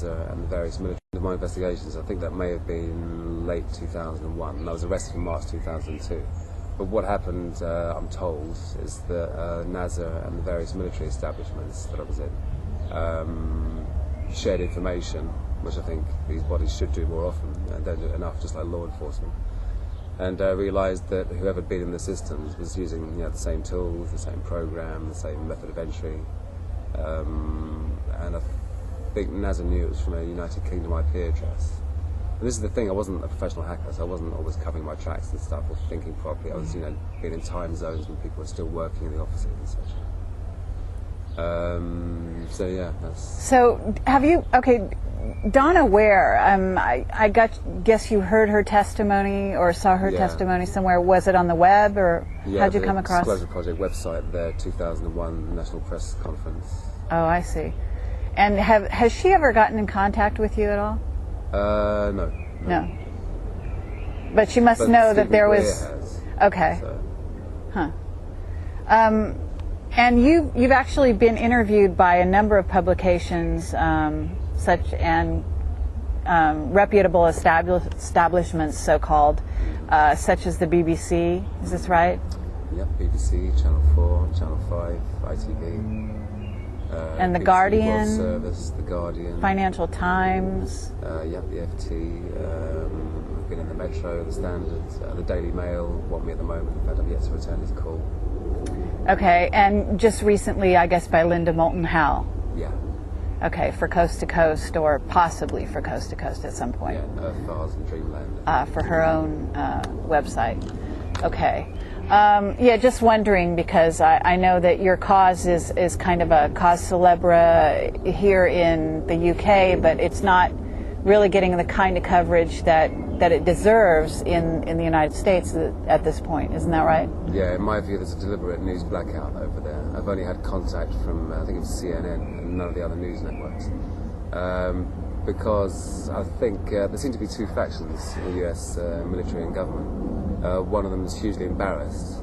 NASA and the various military. Of my investigations, I think that may have been late 2001, and I was arrested in March 2002. But what happened, I'm told, is that NASA and the various military establishments that I was in shared information, which I think these bodies should do more often, and don't do it enough, just like law enforcement. And realised that whoever had been in the systems was using the same tools, the same program, the same method of entry. And I think NASA knew it was from a United Kingdom IP address. And this is the thing, I wasn't a professional hacker, so I wasn't always covering my tracks and stuff or thinking properly. I was, being in time zones when people were still working in the offices and such. So yeah, that's... So have you, okay, Donna Ware, I guess you heard her testimony or saw her testimony somewhere. Was it on the web, or how'd you come across? Disclosure Project website, their 2001 National Press Conference. Oh, I see. And has she ever gotten in contact with you at all? No. But she must know that there was... Has, okay. so. Huh. And you've actually been interviewed by a number of publications, reputable establishments, so-called, such as the BBC. Is this right? Yep, BBC, Channel 4, Channel 5, ITV. And the BBC Guardian. World Service, the Guardian. Financial Times. Yep, the FT. I've been in the Metro, the Standard, the Daily Mail. Want me at the moment. In fact, I've yet to return his call. Okay, and just recently, I guess, by Linda Moulton Howe. Yeah. Okay, for Coast to Coast, or possibly for Coast to Coast at some point. Yeah, Earth, Mars, and Dreamland. For her own website. Okay. Yeah, just wondering, because I know that your cause is kind of a cause célèbre here in the UK, but it's not really getting the kind of coverage that it deserves in the United States at this point. Isn't that right? Yeah, in my view, there's a deliberate news blackout over there. I've only had contact from, I think it was CNN and none of the other news networks. Because I think there seem to be two factions in the US military and government. One of them is hugely embarrassed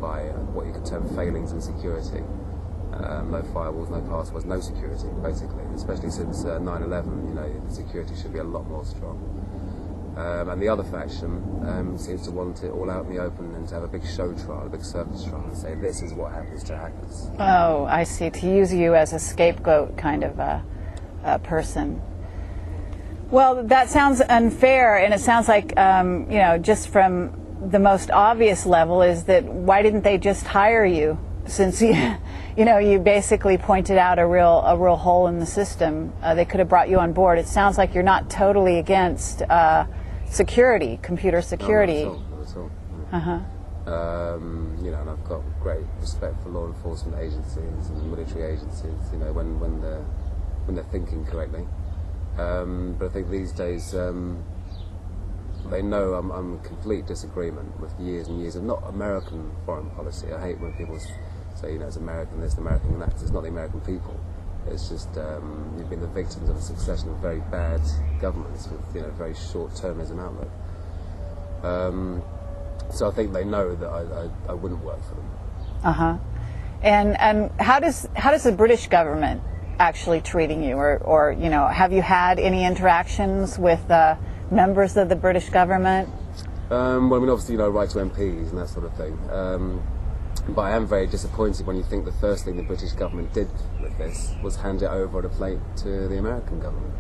by what you could term failings in security. No firewalls, no passwords, no security, basically. Especially since 9/11, the security should be a lot more strong. And the other faction seems to want it all out in the open and to have a big show trial, a big circus trial, and say this is what happens to hackers. Oh, I see. To use you as a scapegoat kind of a person. Well, that sounds unfair, and it sounds like, just from the most obvious level is that why didn't they just hire you, since you basically pointed out a real hole in the system. They could have brought you on board. It sounds like you're not totally against security, computer security. No, not at all. Uh-huh. And I've got great respect for law enforcement agencies and military agencies, when they're thinking correctly. But I think these days they know I'm in complete disagreement with years and years of not American foreign policy. I hate when people say, it's American this, American that, 'cause it's not the American people. It's just you've been the victims of a succession of very bad governments with very short-termism outlook. So I think they know that I wouldn't work for them. Uh-huh. And how does the British government actually treating you, or have you had any interactions with members of the British government? Obviously, I write to MPs and that sort of thing. But I am very disappointed when you think the first thing the British government did with this was hand it over on a plate to the American government.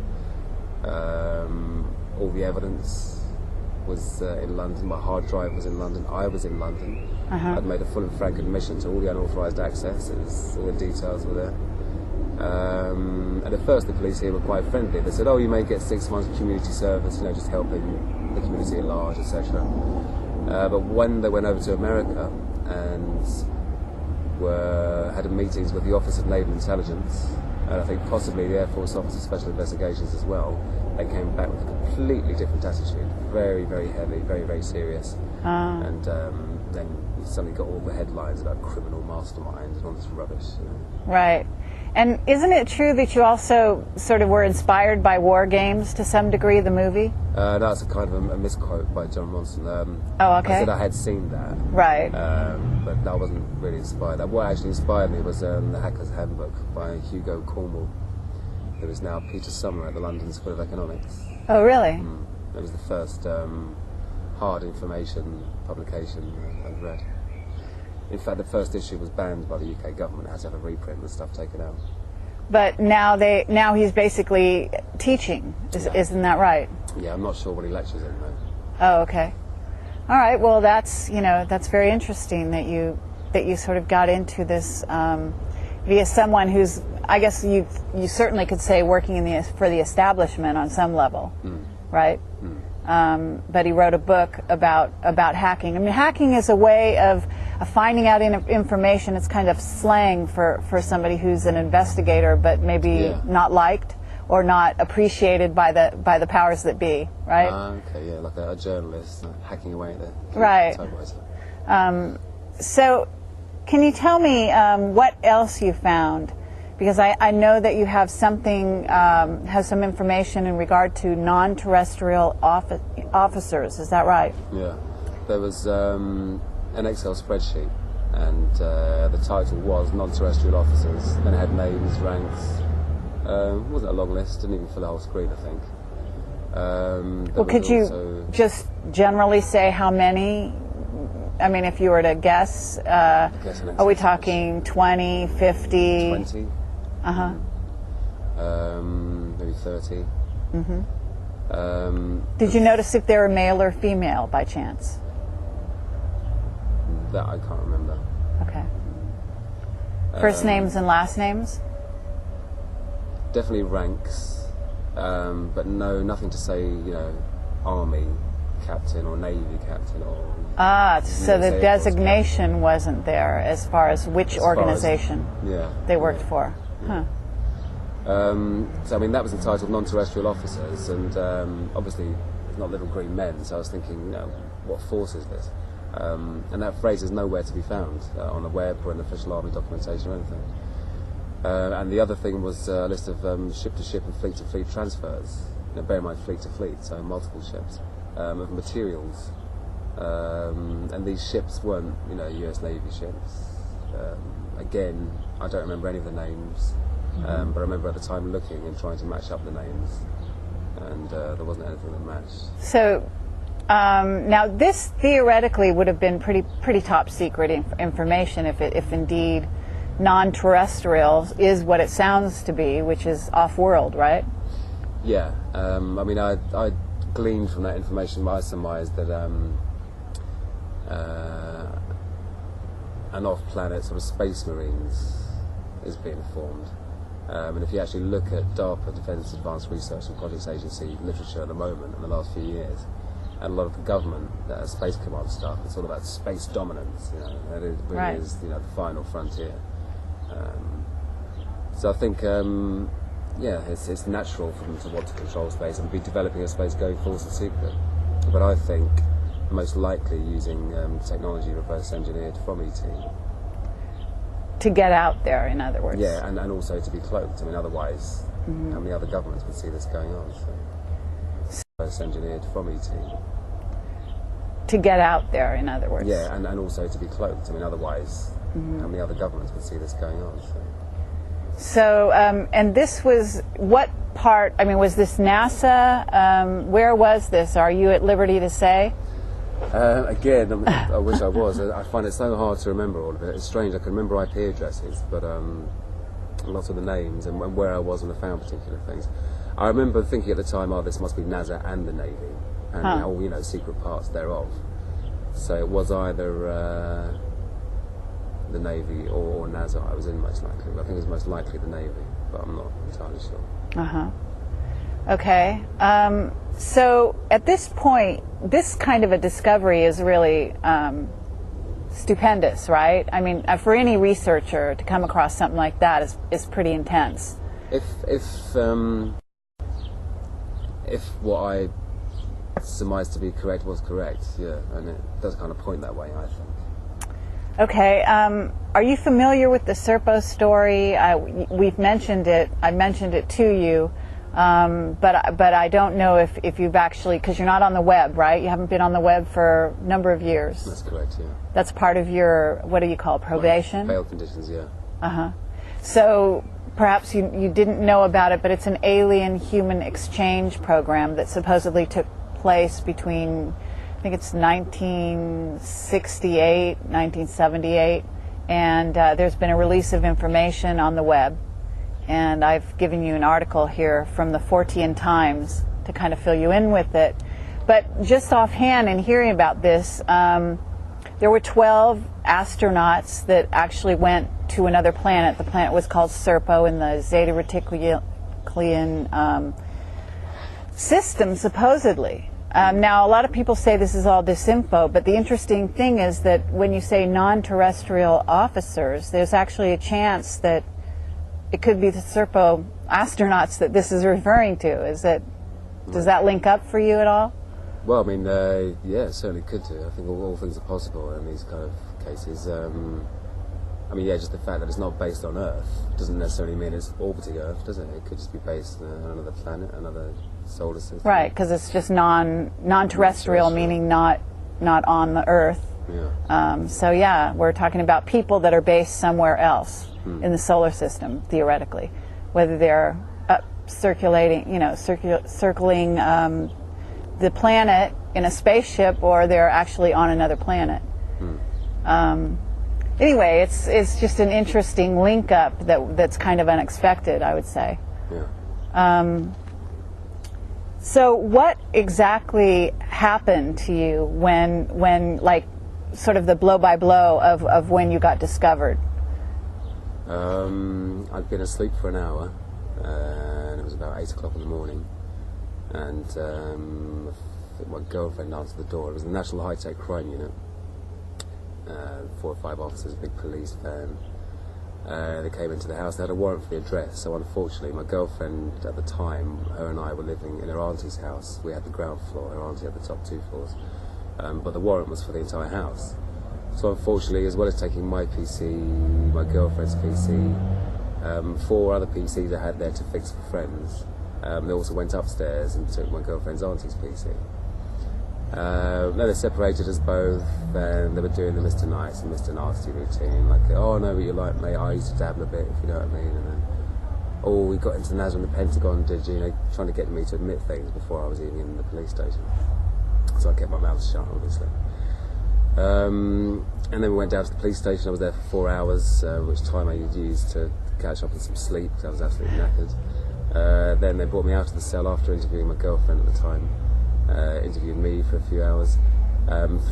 All the evidence was in London. My hard drive was in London. I was in London. Uh-huh. I'd made a full and frank admission to all the unauthorised access. All the details were there. And at first the police here were quite friendly. They said, you may get 6 months of community service, just helping the community at large, etc. But when they went over to America and had meetings with the Office of Naval Intelligence, and I think possibly the Air Force Office of Special Investigations as well, they came back with a completely different attitude. Very, very heavy, very, very serious. And then you suddenly got all the headlines about criminal masterminds and all this rubbish. Right. And isn't it true that you also sort of were inspired by War Games to some degree, the movie? That's a kind of a misquote by John Ronson. Okay. I said I had seen that. Right. But I wasn't really inspired. What actually inspired me was The Hacker's Handbook by Hugo Cornwell. who is now Peter Summer at the London School of Economics. Oh, really? That was the first hard information publication I've read. In fact, the first issue was banned by the UK government. It had to have a reprint and stuff taken out. But now he's basically teaching, isn't that right? Yeah, I'm not sure what he lectures in though. Oh, okay. All right. Well, that's very interesting that you sort of got into this via someone who's, I guess you certainly could say, working for the establishment on some level, right? But he wrote a book about hacking. I mean, hacking is a way of finding out information. It's kind of slang for somebody who's an investigator, but maybe not liked or not appreciated by the powers that be, right? Okay, yeah, like a journalist hacking away at the typewriter. So, can you tell me what else you found? Because I know that you have some information in regard to non-terrestrial officers. Is that right? Yeah. There was an Excel spreadsheet, and the title was non-terrestrial officers. Then it had names, ranks. Wasn't a long list. Didn't even fill the whole screen, I think. Well, could you just generally say how many? I mean, if you were to guess, are we talking 20, 50? 20. Maybe 30. Did you notice if they were male or female by chance? That I can't remember. Okay. First names and last names? Definitely ranks, but nothing to say, Army captain or Navy captain or... so the designation wasn't there as far as which organization they worked for. Huh. So, I mean, that was entitled Non-Terrestrial Officers, and obviously not little green men, so I was thinking, what force is this? And that phrase is nowhere to be found on the web or in official Army documentation or anything. And the other thing was a list of ship-to-ship and fleet-to-fleet transfers. Bear in mind fleet-to-fleet, so multiple ships, of materials. And these ships weren't, US Navy ships. Again, I don't remember any of the names, but I remember at the time looking and trying to match up the names, and there wasn't anything that matched. So, now this theoretically would have been pretty top secret information if indeed non-terrestrial is what it sounds to be, which is off-world, right? Yeah. I mean, I gleaned from that information, I surmised that an off-planet sort of space marines is being formed. And if you actually look at DARPA, Defence Advanced Research and Projects Agency literature at the moment in the last few years, and a lot of the government space command stuff, it's all about space dominance. That is really is the final frontier. So I think it's natural for them to want to control space and be developing a space going forward in secret. But I think most likely using technology reverse engineered from ET. To get out there, in other words. Yeah, and also to be cloaked. I mean, otherwise, how many other governments would see this going on? So, reverse engineered from ET. To get out there, in other words. Yeah, and also to be cloaked. I mean, otherwise, how many other governments would see this going on? So, and this was what part? I mean, was this NASA? Where was this? Are you at liberty to say? Again, I wish I was. I find it so hard to remember all of it. It's strange. I can remember IP addresses, but lots of the names and where I was when I found particular things. I remember thinking at the time, this must be NASA and the Navy, and all secret parts thereof. So it was either the Navy or NASA I was in most likely. I think it was most likely the Navy, but I'm not entirely sure. Okay. So at this point, this kind of a discovery is really stupendous, right? I mean, for any researcher to come across something like that is pretty intense. If what I surmised to be correct was correct, and it does kind of point that way, I think. Okay. Are you familiar with the Serpo story? We've mentioned it. I mentioned it to you. But I don't know if you've actually, because you're not on the web, right? You haven't been on the web for a number of years. That's correct, yeah. That's part of your, what do you call it, probation? Bail conditions, yeah. So perhaps you didn't know about it, but it's an alien-human exchange program that supposedly took place between, I think it's 1968, 1978, and there's been a release of information on the web, and I've given you an article here from the Fortean Times to kind of fill you in with it. But just offhand, in hearing about this, there were 12 astronauts that actually went to another planet. The planet was called Serpo in the Zeta Reticuli system, supposedly. Now, a lot of people say this is all disinfo, but the interesting thing is that when you say non-terrestrial officers, there's actually a chance that it could be the Serpo astronauts that this is referring to. Does that link up for you at all? Well, I mean, yeah, it certainly could do. I think all things are possible in these kind of cases. I mean, yeah, just the fact that it's not based on Earth doesn't necessarily mean it's orbiting Earth, does it? It could just be based on another planet, another solar system. Right, because it's just non-terrestrial, meaning not on the Earth. Yeah. So yeah, we're talking about people that are based somewhere else in the solar system, theoretically, whether they're circulating, circling the planet in a spaceship, or they're actually on another planet. Anyway, it's just an interesting link up that's kind of unexpected, I would say. Yeah. So what exactly happened to you when like sort of the blow by blow of when you got discovered? I'd been asleep for an hour, and it was about 8 o'clock in the morning, and I think my girlfriend answered the door. It was the National High-Tech Crime Unit. 4 or 5 officers, a big police van. They came into the house. They had a warrant for the address, so unfortunately my girlfriend at the time, her and I were living in her auntie's house. We had the ground floor, her auntie had the top 2 floors, but the warrant was for the entire house. So unfortunately, as well as taking my PC, my girlfriend's PC, 4 other PCs I had there to fix for friends, they also went upstairs and took my girlfriend's auntie's PC. Then they separated us both, and they were doing the Mr. Nice and Mr. Nasty routine, like, oh, no, but you're like, mate, I used to dabble a bit, if you know what I mean, and then, oh, we got into the NAS and the Pentagon, trying to get me to admit things before I was even in the police station. So I kept my mouth shut, obviously. And then we went down to the police station. I was there for 4 hours, which time I used to catch up on some sleep, because I was absolutely knackered. Then they brought me out of the cell after interviewing my girlfriend at the time. Interviewed me for a few hours,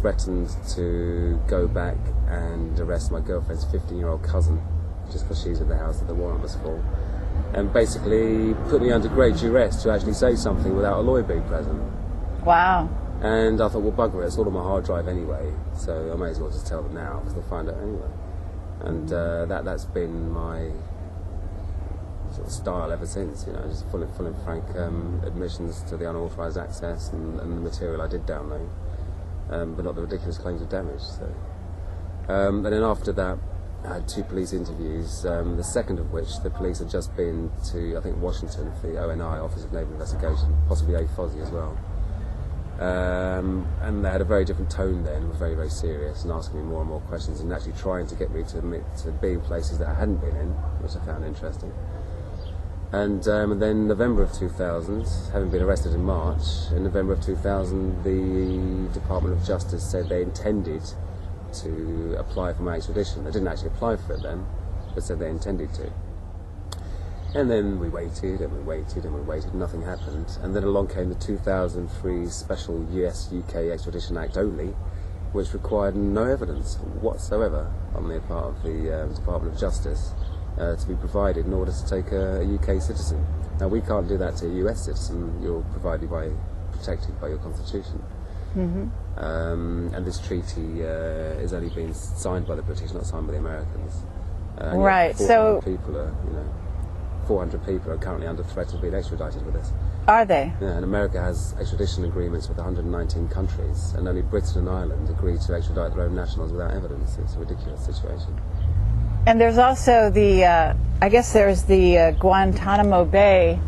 threatened to go back and arrest my girlfriend's 15-year-old cousin, just because she's in the house that the warrant was for, and basically put me under great duress to actually say something without a lawyer being present. Wow. And I thought, well, bugger it, it's all on my hard drive anyway, so I may as well just tell them now, because they'll find out anyway. And that's been my sort of style ever since, just full and frank admissions to the unauthorised access and the material I did download, but not the ridiculous claims of damage. So, and then after that, I had 2 police interviews. The second of which the police had just been to, I think, Washington for the ONI, Office of Naval Investigation, possibly AFOSI as well. And they had a very different tone then, were very, very serious, and asking me more and more questions, and actually trying to get me to admit to being places that I hadn't been in, which I found interesting. And then November of 2000, having been arrested in March, in November of 2000, the Department of Justice said they intended to apply for my extradition. They didn't actually apply for it then, but said they intended to. And then we waited and we waited and we waited, nothing happened. And then along came the 2003 Special US-UK Extradition Act only, which required no evidence whatsoever on the part of the Department of Justice to be provided in order to take a UK citizen. Now, we can't do that to a US citizen. You're protected by your constitution. Mm-hmm. And this treaty is only being signed by the British, not signed by the Americans. Right. So 400 people are currently under threat of being extradited with this. Are they? Yeah, and America has extradition agreements with 119 countries, and only Britain and Ireland agree to extradite their own nationals without evidence. It's a ridiculous situation. And there's also the, I guess there's the Guantanamo Bay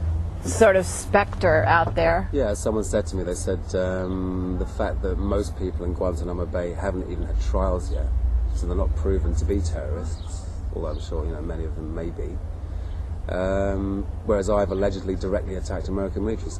sort of specter out there. Yeah, someone said to me, they said the fact that most people in Guantanamo Bay haven't even had trials yet, so they're not proven to be terrorists, although I'm sure many of them may be. whereas I've allegedly directly attacked American military sites.